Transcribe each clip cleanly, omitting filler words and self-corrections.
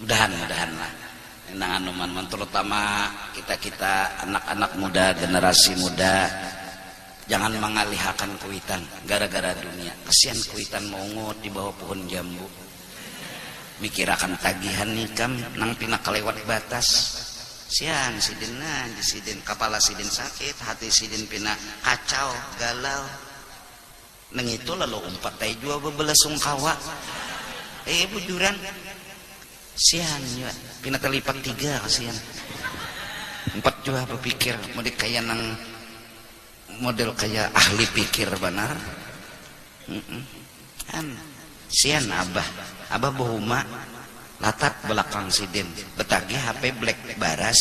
mudahan lah anuman terutama kita anak-anak muda, generasi muda, jangan mengalihkan kuitan gara-gara dunia. Kasihan kuitan mongot di bawah pohon jambu, mikirakan tagihan nikam nang pina kelewat batas. Sian sidin kepala sidin sakit, hati sidin pina kacau galau neng itu lalu umpat tay jua bebelah sungkawa bujuran sian juga pina terlipat 3 kasihan 4 jua berpikir mau kayak nang model kayak ahli pikir benar kan sian abah bohuma latat belakang sidin betagi HP black baras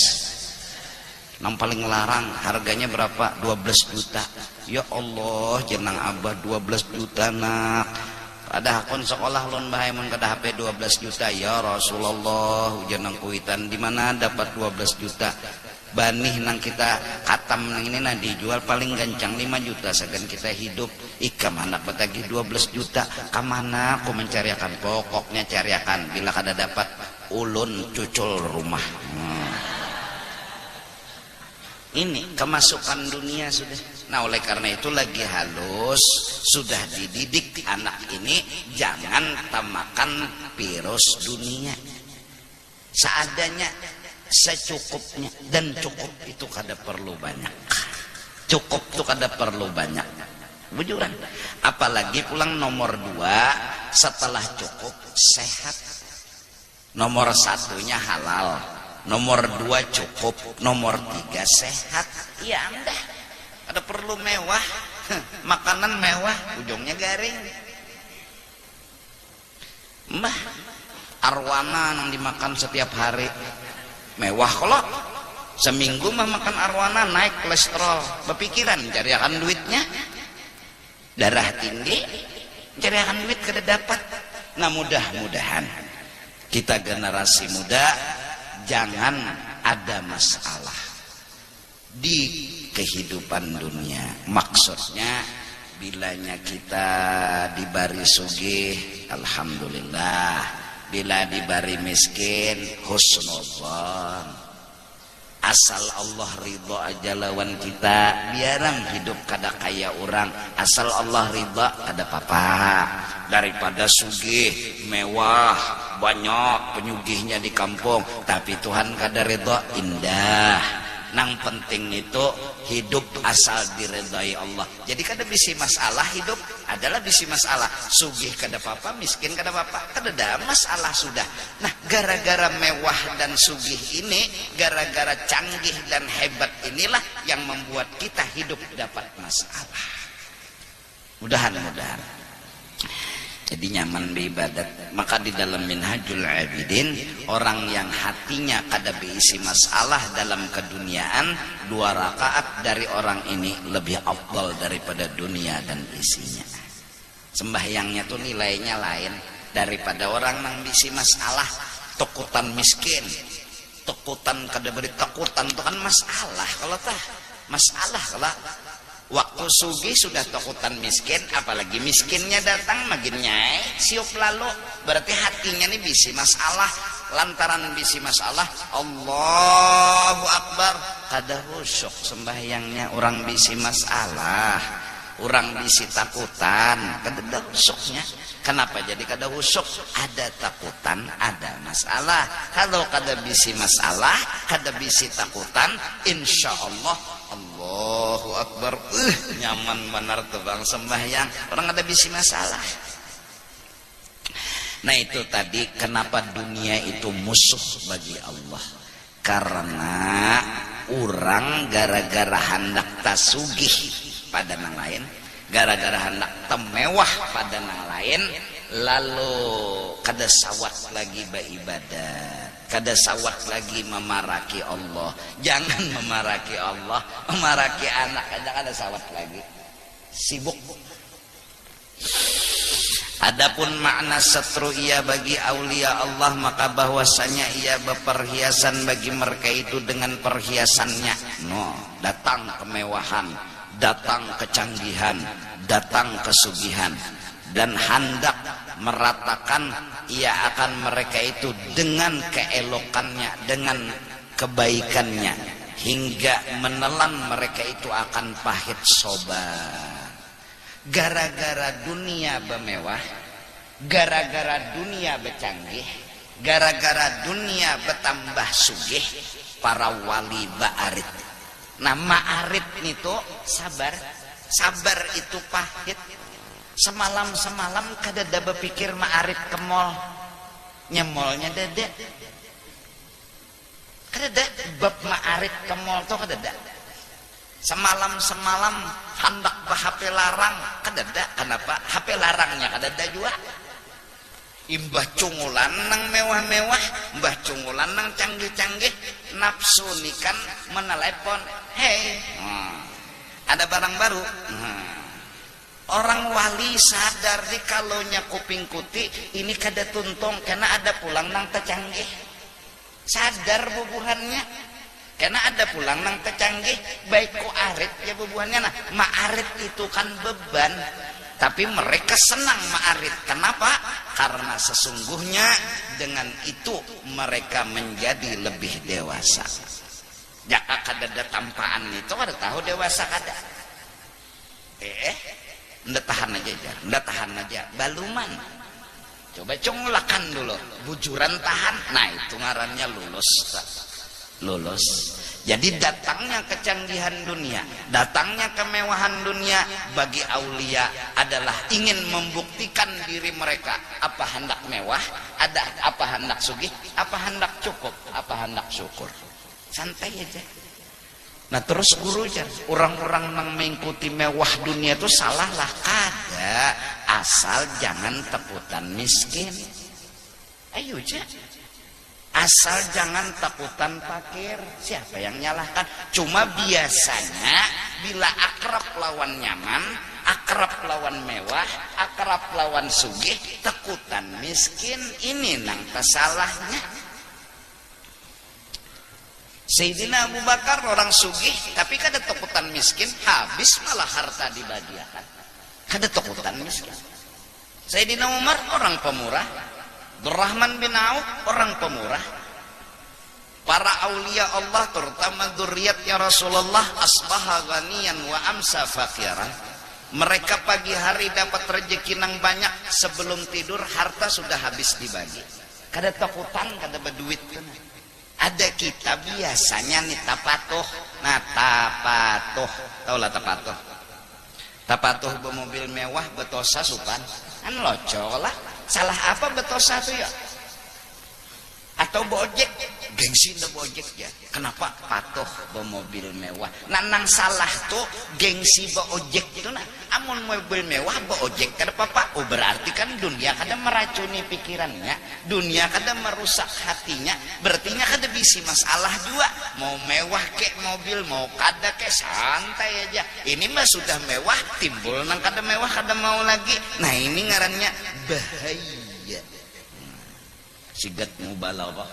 yang paling larang harganya berapa 12 juta. Ya Allah jenang abah 12 juta nak ada akun sekolah lon bahaya mun kada HP 12 juta ya Rasulullah jenang kuitan di mana dapat 12 juta banih nang kita katam nang ini nah dijual paling gancang 5 juta segan kita hidup ikam anak betagi 12 juta kamana aku mencariakan pokoknya cariakan bila kada dapat ulun cucul rumah ini kemasukan dunia sudah. Nah oleh karena itu lagi halus sudah dididik anak ini jangan tamakan virus dunia seadanya secukupnya dan cukup itu kada perlu banyak cukup itu kada perlu banyak bujuran apalagi pulang nomor 2 setelah cukup sehat nomor 1-nya halal nomor 2 cukup nomor 3 sehat ya dah ada perlu mewah makanan mewah ujungnya garing mbah arwana yang dimakan setiap hari mewah kalau seminggu mah makan arwana naik kolesterol berpikiran cari akan duitnya darah tinggi cari akan duit kada dapat. Nah mudah-mudahan kita generasi muda jangan ada masalah di kehidupan dunia. Maksudnya bilanya kita dibari sugih alhamdulillah, bila dibari miskin husnudzon. Asal Allah ridho aja lawan kita, biarang hidup kada kaya orang, asal Allah ridho kada apa-apa. Daripada sugih mewah banyak penyugihnya di kampung tapi Tuhan kada ridho, indah. Nang penting itu hidup asal diridhai Allah. Jadi kada bisi masalah hidup adalah bisi masalah. Sugih kada apa-apa, miskin kada apa-apa, kada ada masalah sudah. Nah, gara-gara mewah dan sugih ini, gara-gara canggih dan hebat inilah yang membuat kita hidup dapat masalah. Mudah-mudahan jadi nyaman beribadat. Maka di dalam Minhajul Abidin, orang yang hatinya kada berisi masalah dalam keduniaan, 2 rakaat dari orang ini lebih afdal daripada dunia dan isinya. Sembahyangnya tuh nilainya lain daripada orang yang berisi masalah. Takutan miskin, takutan kada beri takutan itu kan masalah. Kalau tah masalah kalau waktu sugih sudah takutan miskin, apalagi miskinnya datang makin nyai siup lalu, berarti hatinya nih bisi masalah. Lantaran bisi masalah, Allahu Akbar kada khusyuk sembahyangnya. Orang bisi masalah, orang bisi takutan, kada ada khusyuknya. Kenapa jadi kada khusyuk? Ada takutan, ada masalah. Kalau kada bisi masalah, kada bisi takutan, insya Allah Allahu Akbar, nyaman benar tuh bang sembahyang. Orang ada bisi masalah. Nah itu tadi kenapa dunia itu musuh bagi Allah. Karena orang gara-gara hendak tasugih pada nang lain, gara-gara hendak temewah pada nang lain, lalu kada sawat lagi beribadah, kada sawat lagi memaraki Allah. Jangan memaraki Allah, memaraki anak kada sawat lagi, sibuk. Adapun makna setru ia bagi aulia Allah, maka bahwasanya ia berperhiasan bagi mereka itu dengan perhiasannya. Datang kemewahan, datang kecanggihan, datang kesugihan, dan hendak meratakan ia akan mereka itu dengan keelokannya, dengan kebaikannya, hingga menelan mereka itu akan pahit sobar. Gara-gara dunia bermewah, gara-gara dunia bercanggih, gara-gara dunia bertambah sugih, para wali ba'arit. Nah, ma'arit itu sabar. Sabar itu pahit. Semalam kadada berpikir ma'arit ke mall, nyemolnya dada. Kadada bab ma'arit ke mall tuh kadada. Semalam hendak HP larang kadada. Kenapa? HP larangnya kadada juga. Imbah cungulan nang mewah-mewah, mbah cungulan nang canggih-canggih, nafsu nikan menelepon, hei, ada barang baru. Orang wali sadar di kalonya kuping kuti ini kada tuntung karena ada pulang nang tecanggih. Sadar bubuhannya karena ada pulang nang tecanggih, baik ku arit ya bubuhannya. Nah, ma'arit itu kan beban. Tapi mereka senang ma'arit. Kenapa? Karena sesungguhnya dengan itu mereka menjadi lebih dewasa. Jaka kadada tampaan itu kada tahu dewasa kada. Ndak tahan aja, baluman. Coba conglakan dulu, bujuran tahan. Nah, itu ngarannya lulus. Jadi datangnya kecanggihan dunia, datangnya kemewahan dunia bagi aulia adalah ingin membuktikan diri mereka. Apa hendak mewah, ada apa hendak sugih, apa hendak cukup, apa hendak syukur. Santai aja. Nah, terus guru jar, orang-orang yang mengikuti mewah dunia itu salah lah kada, asal jangan takutan miskin. Ayo aja. Asal jangan takutan fakir. Siapa yang nyalahkan? Cuma biasanya bila akrab lawan nyaman, akrab lawan mewah, akrab lawan sugih, takutan miskin, ini nang kesalahnya. Sayyidina Abu Bakar orang sugih tapi kada takutan miskin, habis malah harta dibagiakan. Kada takutan miskin. Sayyidina Umar orang pemurah, Abdurrahman bin Auf orang pemurah. Para aulia Allah terutama dzurriyyatnya Rasulullah asbaha ghaniyan wa amsa faqiran. Mereka pagi hari dapat rezeki nang banyak, sebelum tidur harta sudah habis dibagi. Kada takutan, kada berduit. Ada kita biasanya nih tapatuh. Nah, tapatuh, taulah tapatuh. Tapatuh bermobil mewah betosa supan. Kan loco lah. Salah apa betosa tuh ya? Atau bojek, gengsi ndak bojek ya. Kenapa? Patuh bermobil mewah. Nah, nang salah tuh gengsi bojek itu nah. Amun mobil mewah bojek kada apa-apa. Oh, berarti kan dunia kada meracuni pikirannya, dunia kada merusak hatinya. Berartinya kada bisi masalah juga. Mau mewah kek mobil, mau kada kek santai aja. Ini mah sudah mewah, timbul nang kada mewah kada mau lagi. Nah, ini ngarannya bahaya. Sigat mubalaghah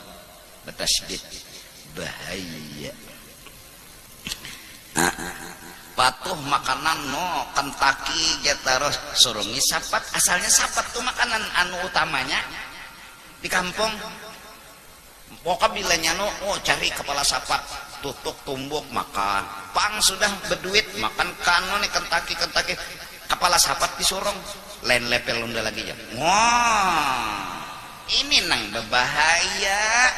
batasydid, bahaya. Patuh makanan no Kentucky getaros surungi sapat. Asalnya sapat tuh makanan anu utamanya di kampung. Pokoknya bilanya no, cari kepala sapat, tutuk tumbuk makan. Pang sudah berduit makan kano nih Kentucky kepala sapat disurung. Lain lepel unda lagi ya. Wah, ini nang berbahaya.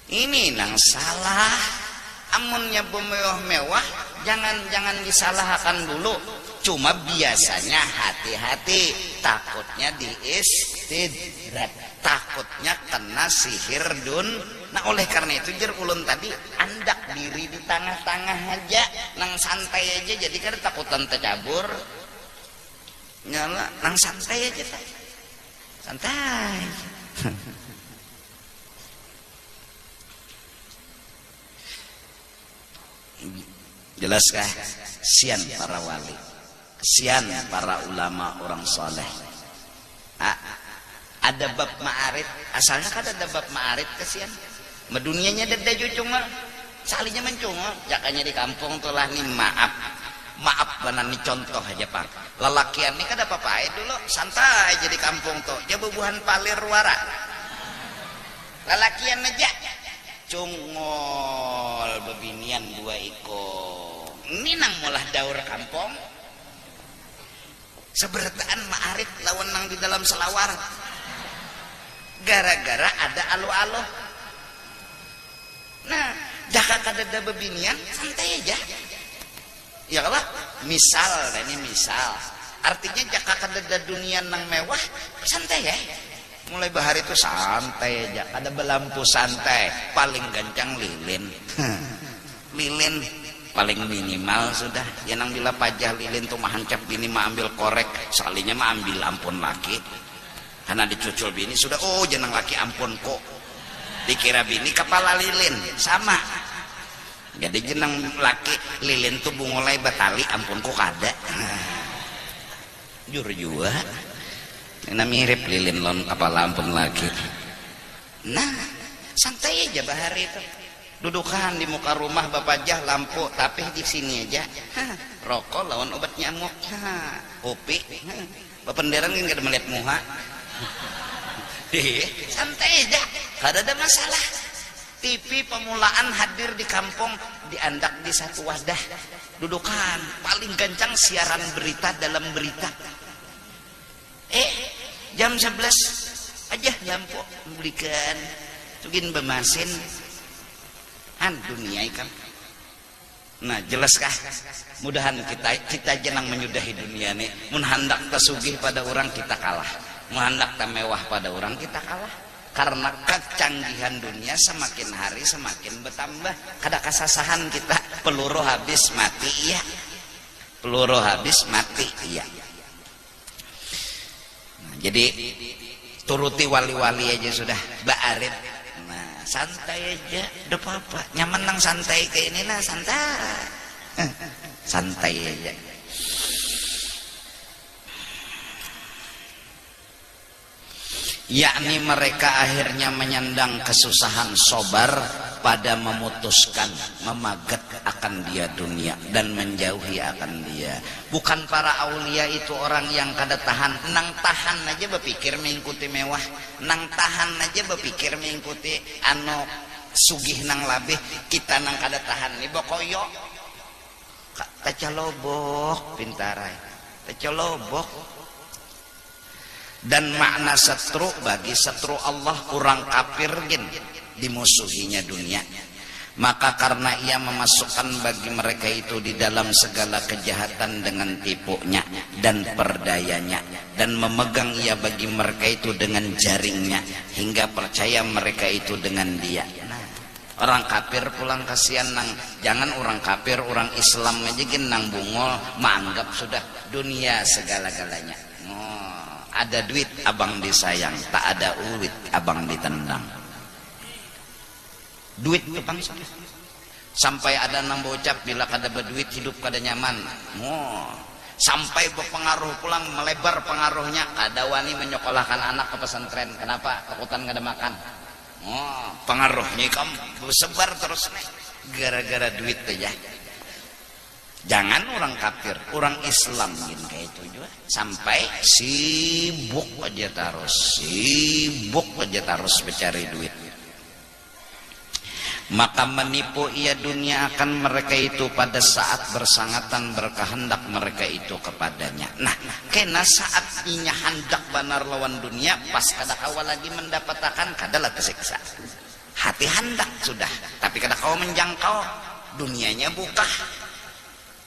Ini nang salah. Amunnya bermewah-mewah jangan disalahkan dulu. Cuma biasanya hati-hati, takutnya diistidrat, takutnya kena sihir dun. Nah, oleh karena itu jer ulun tadi andak diri di tengah-tengah aja, nang santai aja. Jadi kan takutan tercabur, nyala nang santai aja, santai. Jelaskah? Kesian para wali, kesian para ulama orang soleh. Ada bab ma'arit, asalnya kan ada bab ma'arit, kesian. Medunianya dada jucungal, salinya mencungal. Jakanya di kampung tuh lah nih maaf. Maaf banani contoh aja Pak, lelakian ini kada apa-apa dulu santai jadi kampung tuh jabubuhan palir wara lelakian aja cungol bebinian 2 ekor ini nang mulah daur kampung sebertaan ma'arif lawan nang di dalam selawar gara-gara ada alo-alo. Nah jaka kadada bebinian santai aja ya kalau misal ini misal artinya jaka kadada dunia nang mewah santai ya mulai bahari itu santai aja ada belampu santai paling gancang lilin lilin paling minimal sudah ya nang bila pajah lilin tuh mah hancap bini mah ambil korek salinya mah ambil ampun laki karena dicucul bini sudah oh jenang laki ampun kok dikira bini kepala lilin sama jadi jenang laki lilin tuh bungolai batali ampun kok ada jur jua ini mirip lilin lon kepala ampun laki. Nah santai aja bahari itu dudukan di muka rumah bapajah lampu tapi di sini aja rokok lawan obat nyamuk kopi bapenderan kan gak ada melihat muha santai aja kada ada masalah. TV pemulaan hadir di kampung diandak di satu wadah dudukan paling gancang siaran berita dalam berita jam 11 aja lampu belikan tugin bemasin dunia ikan. Nah jelaskah mudahan kita jenang menyudahi dunia nih mun handak tasugih pada orang kita kalah mun handak mewah pada orang kita kalah karena kecanggihan dunia semakin hari semakin bertambah kada kasasahan kita peluru habis mati iya peluru habis mati iya. Nah, jadi turuti wali-wali aja sudah ba'arif. Nah santai aja udah apa-apa nyaman nang santai kayak ini lah santai santai aja. Yakni mereka akhirnya menyandang kesusahan sobar pada memutuskan memagat akan dia dunia dan menjauhi akan dia. Bukan para aulia itu orang yang kada tahan nang tahan aja berpikir mengikuti mewah nang tahan aja berpikir mengikuti anu sugih nang labih kita nang kada tahan nih bokoyo tacalobok pintarai tacalobok. Dan makna setru bagi setru Allah kurang kafir gin dimusuhinya dunia. Maka karena ia memasukkan bagi mereka itu di dalam segala kejahatan dengan tipunya dan perdayanya dan memegang ia bagi mereka itu dengan jaringnya hingga percaya mereka itu dengan dia. Nah, orang kafir pulang kasihan nang jangan orang kafir orang Islam aja gin nang bungol menganggap sudah dunia segala-galanya. Ada duit abang disayang, tak ada ulit abang ditendang. Duit itu bangsa. Sampai ada nang bocap bila kada berduit hidup kada nyaman. Sampai berpengaruh pulang melebar pengaruhnya ada wani menyekolahkan anak ke pesantren. Kenapa? Takutan kada makan. Pengaruhnya kamu bersebar terus nih gara-gara duit aja. Jangan orang kafir, orang Islam gini kayak itu juga sampai sibuk aja terus mencari duit. Maka menipu ia dunia akan mereka itu pada saat bersangatan berkehendak mereka itu kepadanya. Nah, kena saat inya hendak banar lawan dunia pas kada kawa lagi mendapatkan kadalah tersiksa. Hati hendak sudah, tapi kada kawa menjangkau dunianya buka.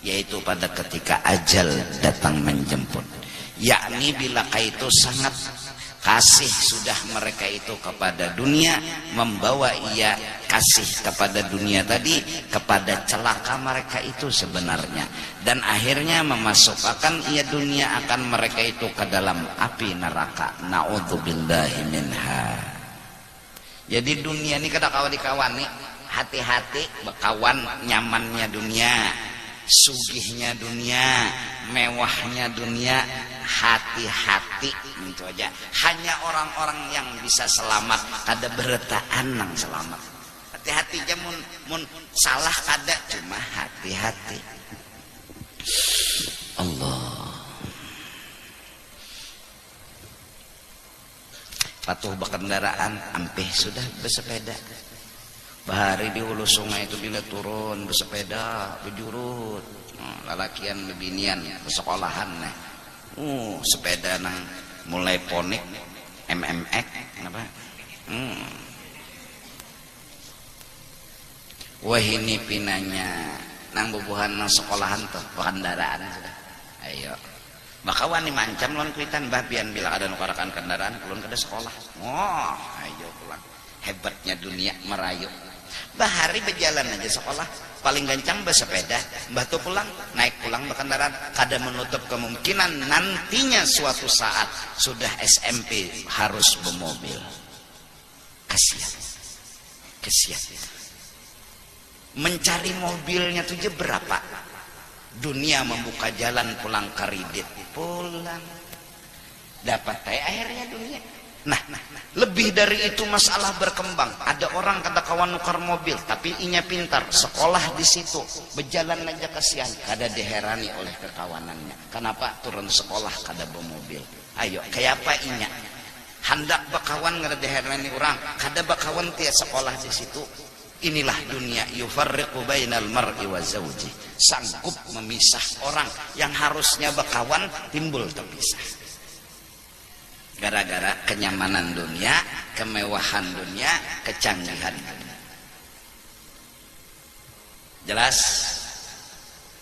Yaitu pada ketika ajal datang menjemput, yakni bila itu sangat kasih sudah mereka itu kepada dunia, membawa ia kasih kepada dunia tadi kepada celaka mereka itu sebenarnya, dan akhirnya memasukkan ia dunia akan mereka itu ke dalam api neraka. Naudzubillahi minha. Jadi dunia ini kada kawan dikawani, hati-hati bekawan nyamannya dunia, sugihnya dunia, mewahnya dunia, hati-hati itu aja. Hanya orang-orang yang bisa selamat kada beretaan nang selamat. Hati-hati aja mun salah kada, cuma hati-hati. Allah. Patuh berkendaraan ampih sudah bersepeda. Bahari di hulu sungai itu bila turun bersepeda bejurut. Lalakian bebinian bersekolahan nah. Sepeda nang mulai ponik MMX kenapa? Wah ini pinanya nang bubuhan nang sekolahan tuh kendaraan sudah. Ayo. Maka wani mancam lawan kuitan babian bila ada nukarakan kendaraan kulun kada sekolah. Oh, ayo pulang. Hebatnya dunia merayu. Bahari berjalan aja sekolah, paling gancang bersepeda, batu pulang, naik pulang berkendaraan, kada menutup kemungkinan nantinya suatu saat sudah SMP harus bermobil. Kasihan. Kasihan. Mencari mobilnya tuh je berapa? Dunia membuka jalan pulang kredit pulang dapat akhirnya dunia. Nah, lebih dari itu masalah berkembang. Ada orang kada kawan nukar mobil tapi inya pintar sekolah di situ berjalan aja kasihan kada diherani oleh kekawanannya. Kenapa turun sekolah kada bermobil? Ayo kayak apa inya hendak bakawan kada diherani orang kada bakawan tiap sekolah di situ. Inilah dunia yufarriqu bainal mar'i wa zawji. Sanggup memisah orang yang harusnya berkawan timbul terpisah. Gara-gara kenyamanan dunia, kemewahan dunia, kecanggihan dunia. Jelas?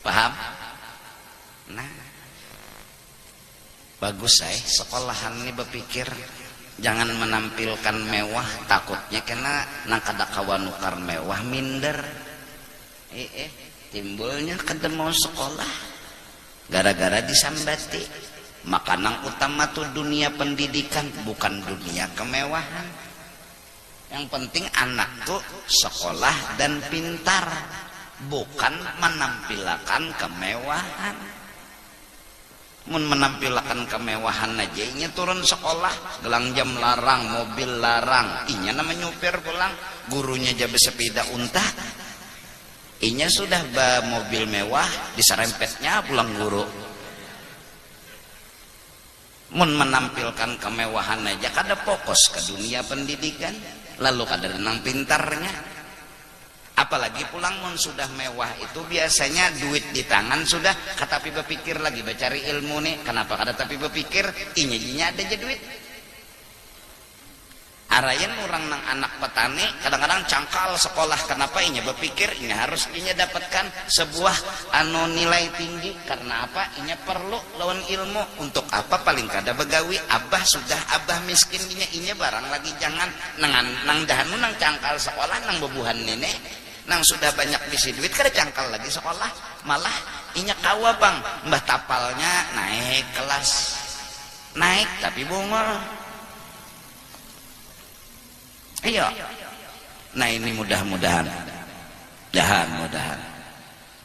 Paham? Nah. Bagus sekolahan ini berpikir jangan menampilkan mewah, takutnya kena nang kada kawan nukar mewah minder. Timbulnya kada mau sekolah gara-gara disambati. Makanan utama tuh dunia pendidikan bukan dunia kemewahan. Yang penting anak tuh sekolah dan pintar, bukan menampilkan kemewahan. Mun menampilkan kemewahan aja inya turun sekolah gelang jam larang, mobil larang, inya nama nyupir pulang, gurunya aja bersepeda unta, inya sudah mobil mewah diserempetnya pulang guru. Mun menampilkan kemewahan aja kada fokus ke dunia pendidikan, lalu kada nang pintarnya. Apalagi pulang mun sudah mewah itu biasanya duit di tangan sudah katapi berpikir lagi bercari ilmu nih. Kenapa kada tapi berpikir inya ada aja duit. Arayan orang nang anak petani kadang-kadang cangkal sekolah. Kenapa inya berpikir inya harus inya dapatkan sebuah nilai tinggi. Karena apa? Inya perlu lawan ilmu. Untuk apa? Paling kada begawi. Abah sudah abah miskin inya barang lagi jangan nang dahanu nang cangkal sekolah nang bebuhan nenek. Nang sudah banyak bisi duit kada cangkal lagi sekolah, malah inya kawa bang mbah tapalnya naik kelas, naik tapi bungol. Ayo, nah ini mudah-mudahan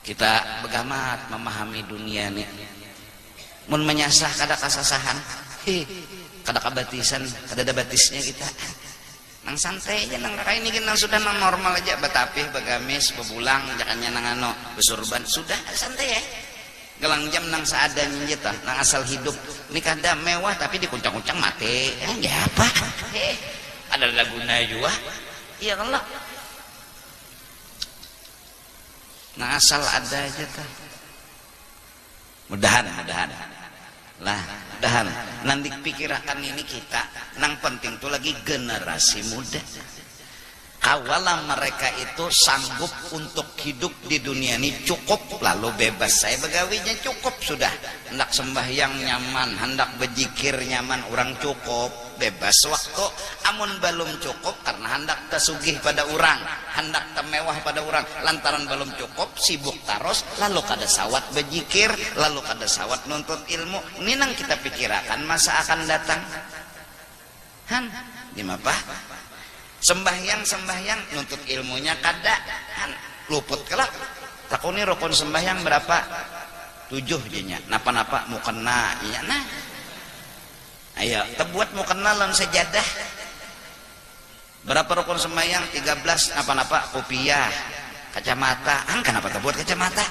kita begamat memahami dunia nih. Mun menyasah kada kasasahan, kada kabatisan, kada ada batisnya kita. Nang santai aja nang kayak ini nang sudah nang normal aja betapih begamis bebulang jakannya nang besurban sudah santai ya. Gelang jam nang seadanya aja tah nang asal hidup ini kada mewah tapi dikuncang-kuncang mati. Ya apa? Ada laguna juga. Iya kan lah. Nang asal ada aja tah. Mudahan. Lah, dahan nanti pikirkan ini kita nang penting tuh lagi generasi muda. Kawalah mereka itu sanggup untuk hidup di dunia ini cukup lalu bebas. Saya begawinya cukup sudah. Hendak sembahyang nyaman, hendak berzikir nyaman, orang cukup bebas waktu. Amun belum cukup karena hendak tersugih pada orang, hendak temewah pada orang, lantaran belum cukup sibuk taros, lalu kada sawat berzikir, lalu kada sawat nuntut ilmu. Ini nang kita pikirkan masa akan datang. Dimapa? Sembahyang nuntut ilmunya kada luput kelak. Takuni rukun sembahyang berapa? 7 jenya. Napa-napa mau kena iya nah. Ayo tebuat mau kena lawan sejadah. Berapa rukun sembahyang? 13. Napa-napa kopiah, kacamata. Kenapa tebuat kacamata?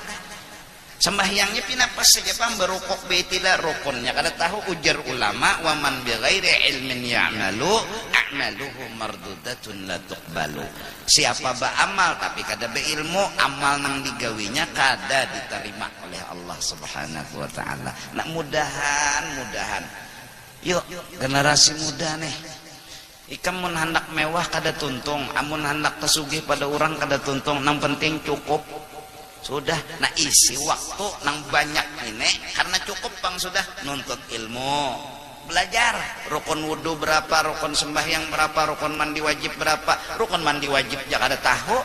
sembahyangnya pinapas saja paham berukuk beitilah rukunnya kada tahu ujar ulama wa man bi ghairi ilmin ya'malu a'maluhu mardudatun la tuqbalu. Siapa beramal tapi kada beilmu, amal nang digawinya kada diterima oleh Allah Subhanahu wa taala. Nak mudahan yuk generasi muda nih ikam mun hendak mewah kada tuntung, amun hendak kesugih pada orang kada tuntung, nang penting cukup sudah. Nah isi waktu nang banyak ini karena cukup bang sudah nuntut ilmu, belajar rukun wudu berapa, rukun sembahyang berapa, rukun mandi wajib berapa. Rukun mandi wajib ya kada tahu,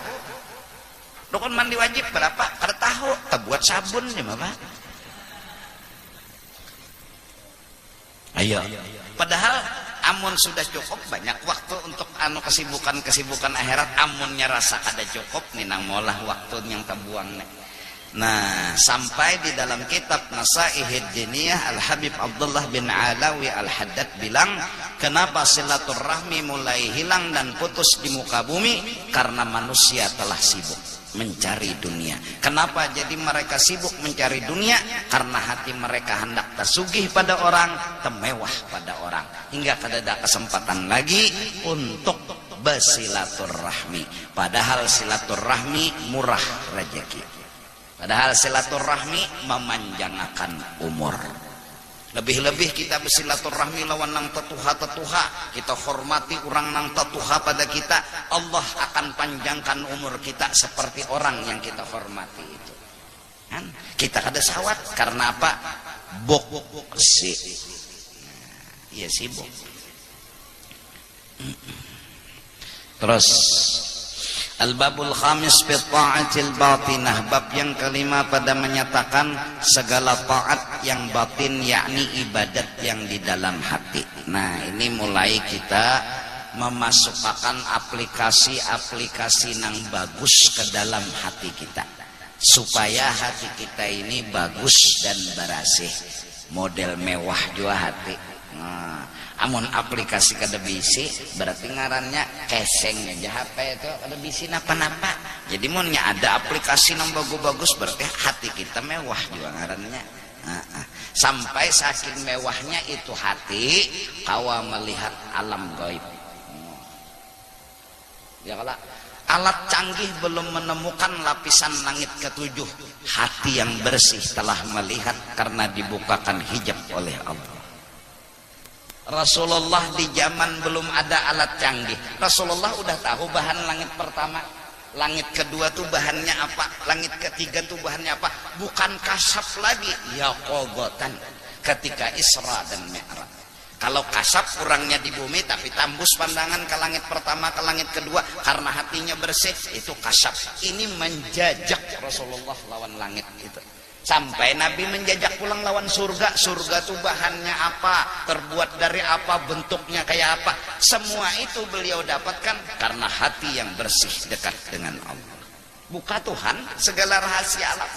rukun mandi wajib berapa kada tahu, terbuat sabun ya bapak. Ayo padahal amun sudah cukup banyak waktu untuk kesibukan akhirat, amunnya rasa kada cukup nih nang molah waktu yang terbuang nih. Nah sampai di dalam kitab Nasaihid Diniyah Al-Habib Abdullah bin Alawi Al-Haddad bilang, kenapa silaturahmi mulai hilang dan putus di muka bumi? Karena manusia telah sibuk mencari dunia. Kenapa jadi mereka sibuk mencari dunia? Karena hati mereka hendak tersugih pada orang, temewah pada orang, hingga kada ada kesempatan lagi untuk bersilaturahmi. Padahal silaturahmi murah rezeki. Padahal silaturahmi memanjangkan umur. Lebih-lebih kita bersilaturahmi lawan nang tetuha-tetuha, kita hormati orang nang tetuha pada kita, Allah akan panjangkan umur kita seperti orang yang kita hormati itu kan? Kita kada sawat karena apa? Iya sibuk. Terus Al-Babul Khamis fi ta'atil batinah, bab yang kelima pada menyatakan segala taat yang batin, yakni ibadat yang di dalam hati. Nah ini mulai kita memasukkan aplikasi-aplikasi nang bagus ke dalam hati kita, supaya hati kita ini bagus dan berasih, model mewah juga hati. Nah, amun aplikasi kada bisi berarti ngarannya keseng aja HP itu kada bisi napa-napa. Jadi munnya ada aplikasi nang bagus-bagus berarti hati kita mewah juga ngarannya. Sampai saking mewahnya itu hati kawa melihat alam gaib. Ya kalau alat canggih belum menemukan lapisan langit ketujuh, hati yang bersih telah melihat karena dibukakan hijab oleh Allah. Rasulullah di zaman belum ada alat canggih, Rasulullah udah tahu bahan langit pertama, langit kedua tuh bahannya apa, langit ketiga tuh bahannya apa. Bukan kasab lagi, ya kogotan ketika Isra dan Mi'raj. Kalau kasab kurangnya di bumi tapi tembus pandangan ke langit pertama ke langit kedua karena hatinya bersih, itu kasab. Ini menjajak Rasulullah lawan langit itu. Sampai Nabi menjajak pulang lawan surga. Surga tuh bahannya apa, terbuat dari apa, bentuknya kayak apa. Semua itu beliau dapatkan karena hati yang bersih dekat dengan Allah. Buka Tuhan segala rahasia alam.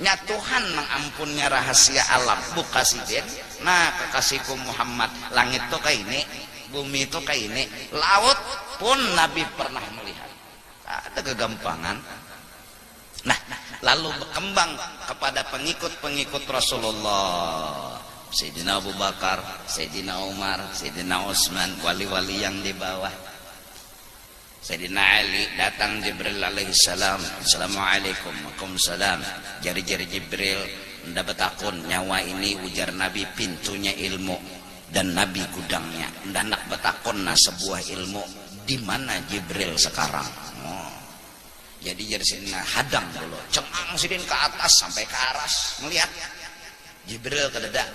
Nya Tuhan mengampunnya rahasia alam. Buka siden. Nah kekasihku Muhammad, langit tuh kayak ini, bumi tuh kayak ini, laut pun Nabi pernah melihat. Ada kegampangan. Nah, lalu berkembang kepada pengikut-pengikut Rasulullah, Sayyidina Abu Bakar, Sayyidina Umar, Sayyidina Utsman, wali-wali yang di bawah. Sayyidina Ali datang Jibril alaihissalam, Assalamualaikum, waalaikumsalam. Jari-jari Jibril mendapat akun, nyawa ini ujar Nabi pintunya ilmu dan Nabi gudangnya. Hendak betakun nah sebuah ilmu, di mana Jibril sekarang? Jadi Sidina hadang dulu, cengang sidin ke atas sampai ke aras melihat Jibril kededa,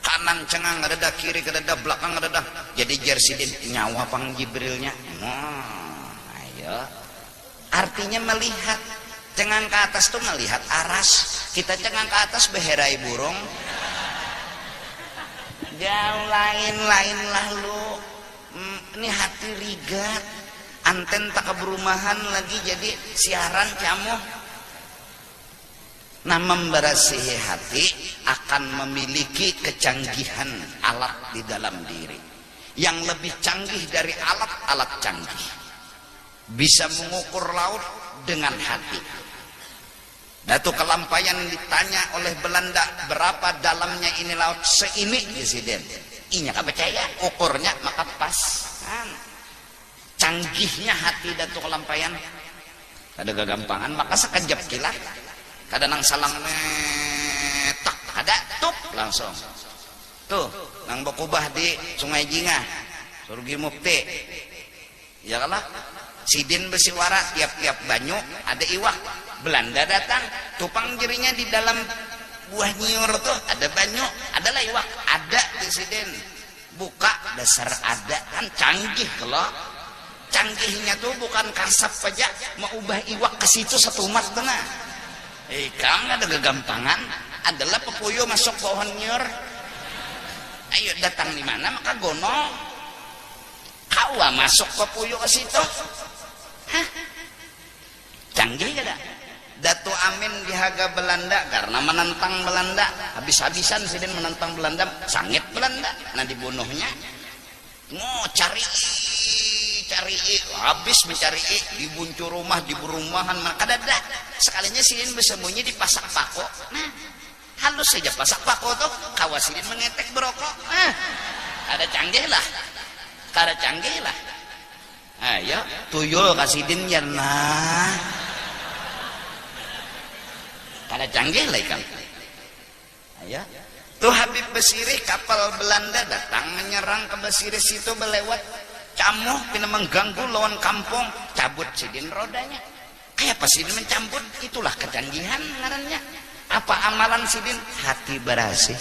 kanan cengang kededa, kiri kededa, belakang kededa. Jadi Sidin nyawa pang Jibrilnya. Ayo, artinya melihat. Cengang ke atas tuh melihat aras, kita cengang ke atas beherai burung. Jauh lain-lain lah lu. Ini hati ligat. Anten tak keberumahan lagi jadi siaran camuh. Nah memberasihi hati akan memiliki kecanggihan alat di dalam diri yang lebih canggih dari alat-alat canggih. Bisa mengukur laut dengan hati, Datu Kelampayan ditanya oleh Belanda, berapa dalamnya ini laut? Seini Presiden. Inya gak percaya, ukurnya maka pas. Canggihnya hati Datu Kelampayan. Ada gagampangan, maka sekejap kilat. Kadang nang salang metak, ada tup langsung. Tuh, nang bakubah di Sungai Jingah, Surgi Mukti. Ya kalah. Sidin bersiwara tiap-tiap banyu ada iwak. Belanda datang, tupang jerinya di dalam buah nyiur tuh ada banyu, adalah iwak, ada di Sidin. Buka dasar ada kan canggih kalau. Canggihnya tuh bukan kasap aja, mau ubah iwak ke situ satu umat benar. Kang ada kegampangan, adalah pepuyo masuk pohon nyiur. Ayo datang di mana maka gono. Kau masuk pepuyo ke situ. Hah? Canggih kada? Datu Amin dihaga Belanda karena menentang Belanda, habis-habisan Sidin menentang Belanda, sangit Belanda, nah dibunuhnya. Mau cari, habis mencari, dibuncur rumah, di perumahan, maka dadah. Sekalinya Sidin bersembunyi di pasak pako. Nah, halus saja pasak pako tuh, kawas Sidin mengetek berokok. Nah, ada canggih lah, kada canggih lah. Ayo, tuyul kasidin ya nah. Kada canggih lah ikan. Ayo, tuh Habib Basiri kapal Belanda datang menyerang ke Basiri situ belewat camuh pina mengganggu lawan kampung, cabut Sidin rodanya. Kayak pas Sidin mencabut, itulah kecanggihan ngarannya. Apa amalan Sidin? Hati berasih.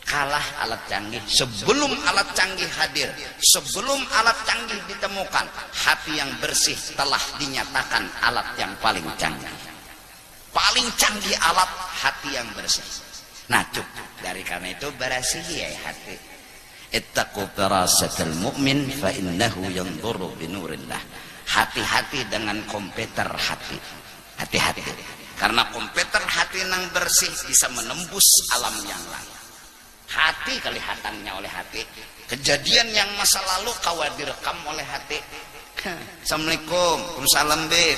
Kalah alat canggih. Sebelum alat canggih hadir, sebelum alat canggih ditemukan, hati yang bersih telah dinyatakan alat yang paling canggih. Paling canggih alat hati yang bersih. Nah cukup dari karena itu bersih ya hati. Ittaqu firasatal mu'min fa innahu yanzuru binurillah. Hati-hati dengan komputer hati. Hati-hati. Karena komputer hati yang bersih bisa menembus alam yang lain. Hati kelihatannya oleh hati, kejadian yang masa lalu kawat direkam oleh hati. Assalamualaikum, waalaikumsalam beb.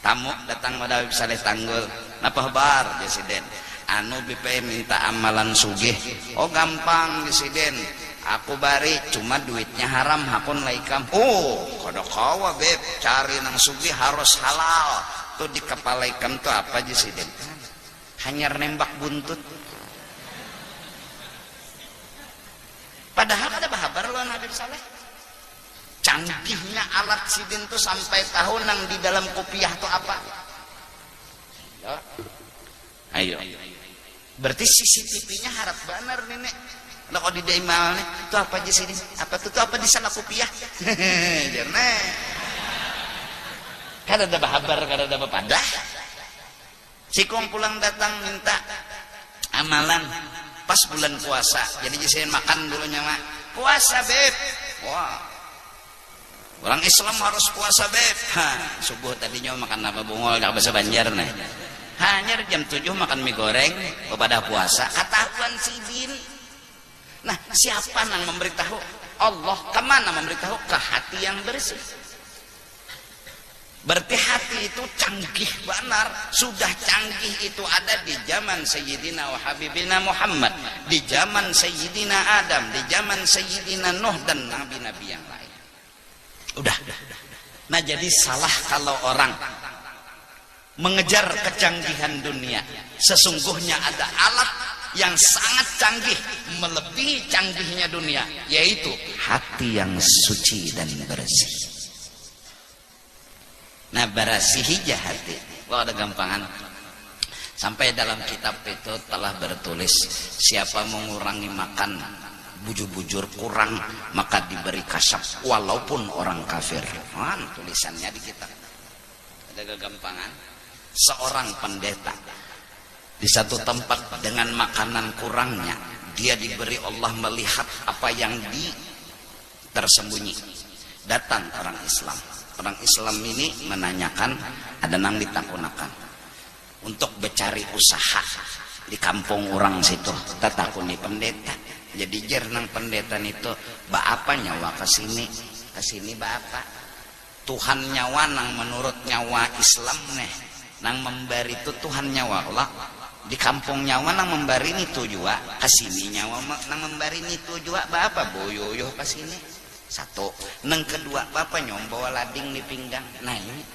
Tamu datang pada Habib Saleh Tanggul, napa kabar Presiden? Anu BP minta amalan sugih. Oh gampang Presiden, aku bari cuma duitnya haram, hakun laikam. Oh kada kawa beb, cari nang sugih harus halal. Tuh di kepala ikan tuh apa Presiden? Hanya nembak buntut. Padahal ada bahabar loh Habib Saleh. Canggihnya alat Sidin tuh sampai tahu nang di dalam kopiah tuh apa. Ayo. Berarti CCTV-nya harap benar nenek. Nah kalau di daimal nih, itu apa aja Sidin? Apa tuh apa di sana kopiah? Karena kan ada bahabar, kan ada bapadah. Si Kong pulang datang minta amalan. Pas bulan puasa, jadi saya makan dulunya mak. Puasa beb, wah. Orang Islam harus puasa beb. Subuh tadinya makan apa bungol, gak bahasa Banjar nih. Hanya jam 7 makan mie goreng, kepada puasa. Katahuan Sidin. Nah, siapa yang memberitahu? Allah kemana memberitahu? Ke hati yang bersih. Berarti hati itu canggih benar. Sudah canggih itu ada di zaman Sayyidina wa Habibina Muhammad, di zaman Sayyidina Adam, di zaman Sayyidina Nuh dan nabi-nabi yang lain. Udah. Nah jadi salah kalau orang mengejar kecanggihan dunia. Sesungguhnya ada alat yang sangat canggih melebihi canggihnya dunia, yaitu hati yang suci dan bersih. Nah barasihi hati. Wah ada gampangan. Sampai dalam kitab itu telah bertulis, siapa mengurangi makan bujur-bujur kurang maka diberi kasab walaupun orang kafir. Tulisannya di kitab. Ada kegampangan. Seorang pendeta di satu tempat dengan makanan kurangnya, dia diberi Allah melihat apa yang tersembunyi. Datang orang Islam. Orang Islam ini menanyakan, ada nang ditakunakan untuk mencari usaha di kampung orang situ. Tatakuni pendeta. Jadi jernang pendeta itu, ba apa nyawa kesini ba apa? Tuhan nyawa nang menurut nyawa Islam nih nang memberi itu Tuhan nyawa Allah di kampung nyawa nang memberi itu juga kasini nyawa nang memberi itu juga bapak boyoyo kasini satu nang kedua bapak nyombawa lading di pinggang. Nah ini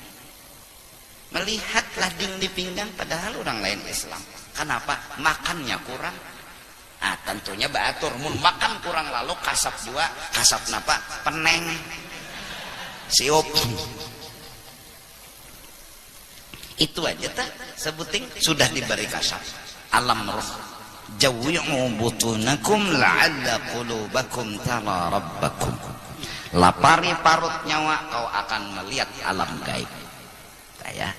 melihat lading di pinggang padahal orang lain Islam, kenapa makannya kurang? Ah tentunya baatur mun makan kurang lalu kasap dua kasap napa peneng siup itu aja tak sebuting sudah diberi kasap alam roh jawwi'u butunakum la'alla qulubakum tara rabbakum, lapari parut nyawa kau akan melihat alam gaib. Saya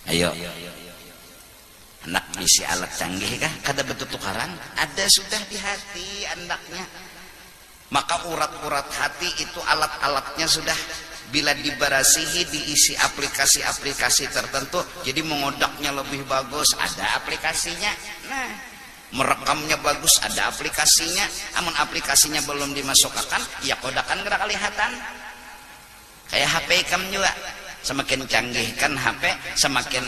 ayo anak misi alat canggih kah kada betul tukaran ada sudah di hati andaknya, maka urat-urat hati itu alat-alatnya sudah bila dibarasihi diisi aplikasi-aplikasi tertentu jadi mengodaknya lebih bagus ada aplikasinya. Nah merekamnya bagus ada aplikasinya, namun aplikasinya belum dimasukkan ya kodakan gerak kelihatan kayak HP kamu juga semakin canggih kan HP semakin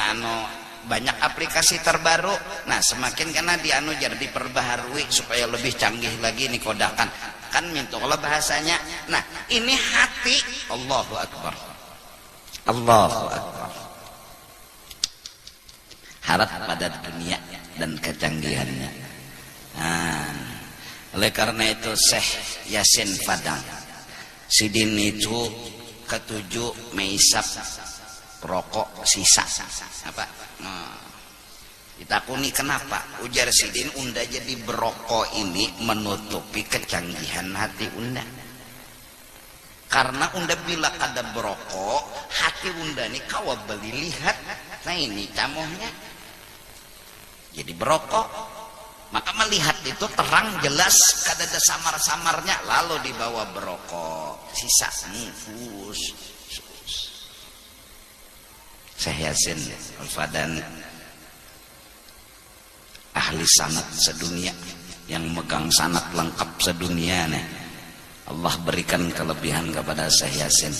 banyak aplikasi terbaru. Nah semakin karena dianu jadi diperbaharui supaya lebih canggih lagi nih kodakan kan minta Allah bahasanya. Nah ini hati Allahu Akbar Allahu Akbar harap pada dunia dan kecanggihannya. Nah, oleh karena itu Syekh Yasin Fadang sidin itu ketujuh meisap rokok sisa apa nah, ditakuni kenapa ujar sidin unda jadi berokok ini menutupi kecanggihan hati unda karena unda bila ada berokok hati unda ini kawa beli lihat nah ini camohnya jadi berokok maka melihat itu terang jelas kada ada samar-samarnya lalu dibawa berokok sisa fus. Syekh Yasin Al-Fadan ahli sanad sedunia yang megang sanad lengkap sedunia nih. Allah berikan kelebihan kepada Syekh Yasin.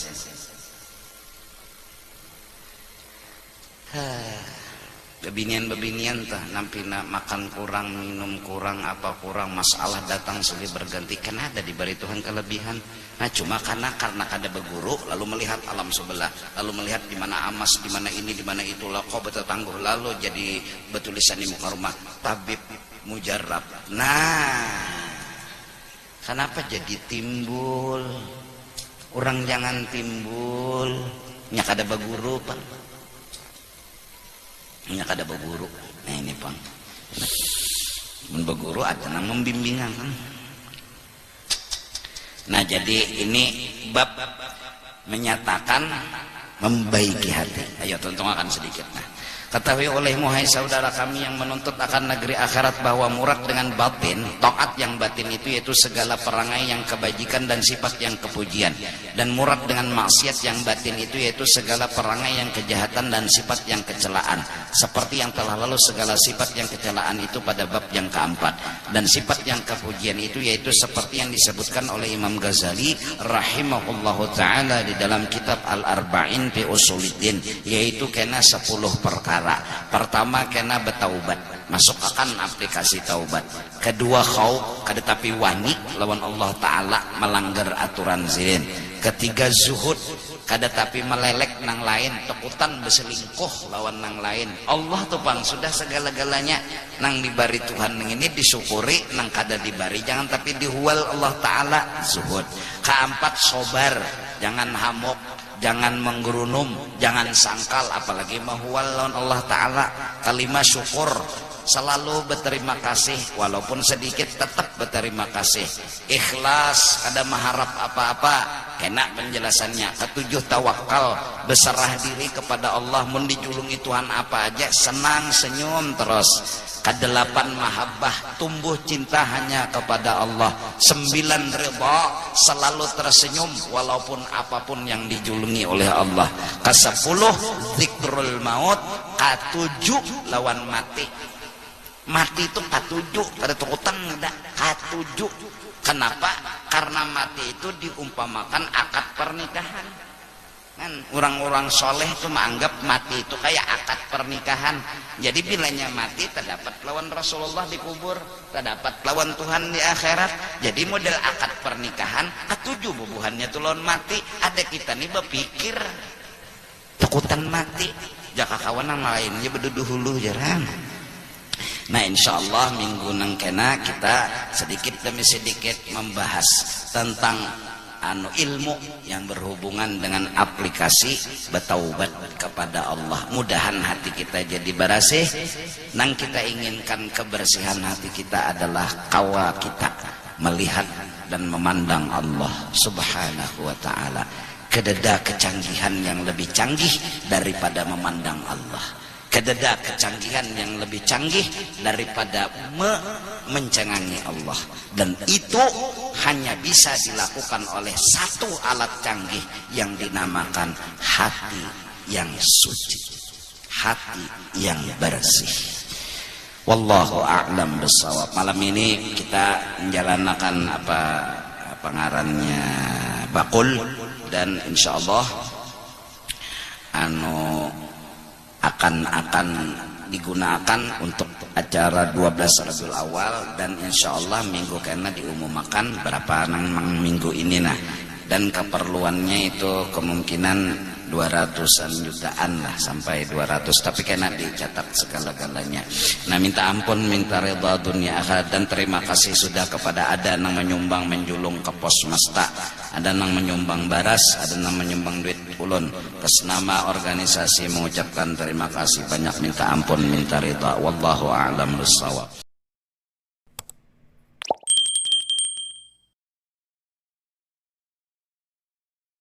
Bebinian tah nampina makan kurang minum kurang apa kurang masalah datang silih berganti kan ada diberi Tuhan kelebihan. Nah cuma karena kada berguru lalu melihat alam sebelah lalu melihat di mana amas di mana ini di mana itulah kau betul tangguh lalu jadi betulisan di muka rumah tabib mujarab. Nah kenapa jadi timbul orang jangan timbul nya kada berguru pak nya kada berguru. Nah ini pang mun berguru ada nang membimbingan kan. Nah jadi ini bab menyatakan membaiki hati. Ayo tonton sedikit. Nah ketahui olehmu hai saudara kami yang menuntut akan negeri akhirat bahwa murad dengan batin taat yang batin itu yaitu segala perangai yang kebajikan dan sifat yang kepujian, dan murad dengan maksiat yang batin itu yaitu segala perangai yang kejahatan dan sifat yang kecelaan, seperti yang telah lalu segala sifat yang kecelaan itu pada bab yang keempat, dan sifat yang kepujian itu yaitu seperti yang disebutkan oleh Imam Ghazali rahimahullahu ta'ala di dalam kitab Al-Arba'in fi Usuluddin, yaitu kena 10 perkara. Pertama kena betaubat, masuk akan aplikasi taubat. Kedua khauf, kada tapi wani lawan Allah Ta'ala melanggar aturan zin. Ketiga zuhud, kada tapi melelek nang lain, tekutan berselingkuh lawan nang lain. Allah tuh bang sudah segala-galanya nang dibari Tuhan nang ini disyukuri, nang kada dibari jangan tapi dihual Allah Ta'ala zuhud. Keempat sobar, jangan hamok, jangan menggerunum, jangan sangkal, apalagi mahual lawan Allah Ta'ala. Kalimat syukur, selalu berterima kasih walaupun sedikit tetap berterima kasih. Ikhlas, kada mengharap apa-apa, kena penjelasannya. Ketujuh tawakal, berserah diri kepada Allah, mun dijulungi Tuhan apa aja senang senyum terus. Kedelapan mahabbah, tumbuh cinta hanya kepada Allah. 9 ridha, selalu tersenyum walaupun apapun yang dijulungi oleh Allah. Ke-10 zikrul maut, K7 lawan mati. Mati itu K7, kada tukutan enggak K7. Kenapa? Karena mati itu diumpamakan akad pernikahan. Kan orang-orang soleh itu menganggap mati itu kayak akad pernikahan. Jadi bilanya mati terdapat lawan Rasulullah di kubur, terdapat lawan Tuhan di akhirat. Jadi model akad pernikahan ketujuh bubuhannya tuh lawan mati. Ada kita nih berpikir takutan mati, jaka kawan yang lainnya berduduh hulu jarang. Nah insyaallah minggu nang kena kita sedikit demi sedikit membahas tentang ilmu yang berhubungan dengan aplikasi bertaubat kepada Allah. Mudahan hati kita jadi bersih. Nang kita inginkan kebersihan hati kita adalah kawa kita melihat dan memandang Allah Subhanahu wa ta'ala. Kededa kecanggihan yang lebih canggih daripada memandang Allah. Kededa kecanggihan yang lebih canggih daripada mencengangi Allah. Dan itu hanya bisa dilakukan oleh satu alat canggih yang dinamakan hati yang suci, hati yang bersih. Wallahu a'lam bishawab. Malam ini kita menjalankan apa ngarannya bakul, dan insyaallah akan digunakan untuk acara 12 Rabiul Awal, dan insyaallah minggu kena diumumkan berapa nang minggu ini. Nah, dan keperluannya itu kemungkinan 200-an jutaan lah, sampai 200, tapi kena dicatat segala-galanya. Nah, minta ampun, minta ridha dunia akhirat, dan terima kasih sudah kepada ada yang menyumbang menjulung ke pos masta, ada yang menyumbang baras, ada yang menyumbang duit ulun. Kesenama organisasi mengucapkan terima kasih banyak, minta ampun, minta ridha. Wallahu a'lam bishawab.